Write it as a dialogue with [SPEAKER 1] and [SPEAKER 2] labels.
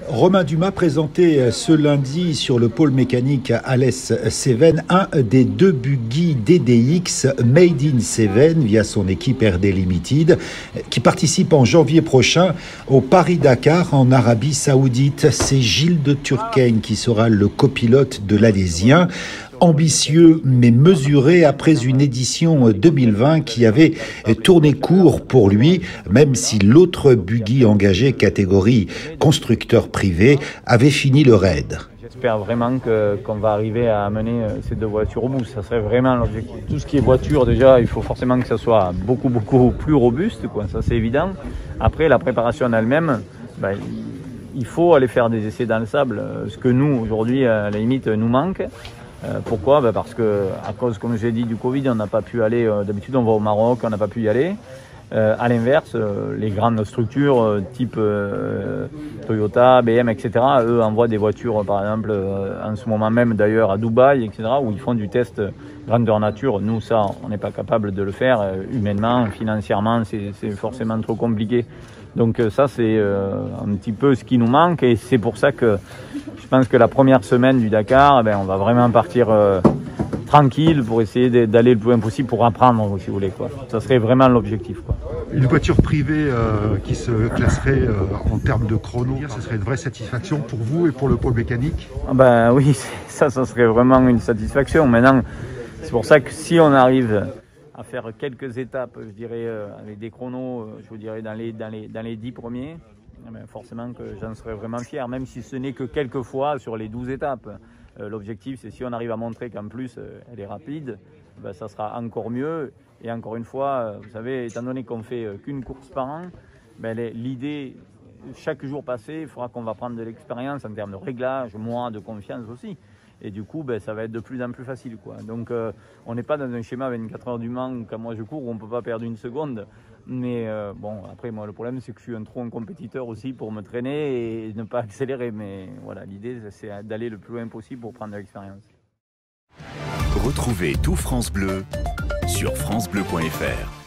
[SPEAKER 1] Romain Dumas présentait ce lundi sur le pôle mécanique à Alès-Cévennes un des deux buggy DDX Made in Cévennes via son équipe RD Limited qui participe en janvier prochain au Paris-Dakar en Arabie Saoudite. C'est Gilles de Turckheim qui sera le copilote de l'Alésien. Ambitieux mais mesuré après une édition 2020 qui avait tourné court pour lui, même si l'autre buggy engagé catégorie constructeur privé avait fini le raid.
[SPEAKER 2] J'espère vraiment qu'on va arriver à amener ces deux voitures au bout. Ça serait vraiment l'objectif. Tout ce qui est voiture, déjà, il faut forcément que ça soit beaucoup plus robuste, quoi. Ça, c'est évident. Après, la préparation en elle-même, il faut aller faire des essais dans le sable. Ce que nous, aujourd'hui, à la limite, nous manque. Pourquoi ? Parce que, à cause, comme j'ai dit, du Covid, on n'a pas pu aller. D'habitude, on va au Maroc, on n'a pas pu y aller. À l'inverse, les grandes structures type Toyota, BM, etc., eux envoient des voitures, par exemple, en ce moment même d'ailleurs à Dubaï, etc., où ils font du test grandeur nature. Nous, ça, on n'est pas capable de le faire humainement, financièrement, c'est forcément trop compliqué. Donc ça, c'est un petit peu ce qui nous manque et c'est pour ça que je pense que la première semaine du Dakar, on va vraiment partir tranquille pour essayer d'aller le plus loin possible pour apprendre, si vous voulez, quoi. Ça serait vraiment l'objectif, quoi.
[SPEAKER 3] Une voiture privée qui se classerait en termes de chrono, ça serait une vraie satisfaction pour vous et pour le pôle mécanique?
[SPEAKER 2] Oui, ça serait vraiment une satisfaction. Maintenant, c'est pour ça que si on arrive à faire quelques étapes, je dirais, avec des chronos, je vous dirais, dans les 10 premiers, forcément que j'en serais vraiment fier, même si ce n'est que quelques fois sur les 12 étapes. L'objectif, c'est si on arrive à montrer qu'en plus, elle est rapide, ça sera encore mieux. Et encore une fois, vous savez, étant donné qu'on fait qu'une course par an, l'idée, chaque jour passé, il faudra qu'on va prendre de l'expérience en termes de réglage, moi, de confiance aussi. Et du coup, ça va être de plus en plus facile, quoi. Donc, on n'est pas dans un schéma 24 heures du Mans quand moi je cours où on ne peut pas perdre une seconde. Mais après, moi, le problème, c'est que je suis trop un compétiteur aussi pour me traîner et ne pas accélérer. Mais voilà, l'idée, c'est d'aller le plus loin possible pour prendre de l'expérience.
[SPEAKER 4] Retrouvez tout France Bleu sur francebleu.fr.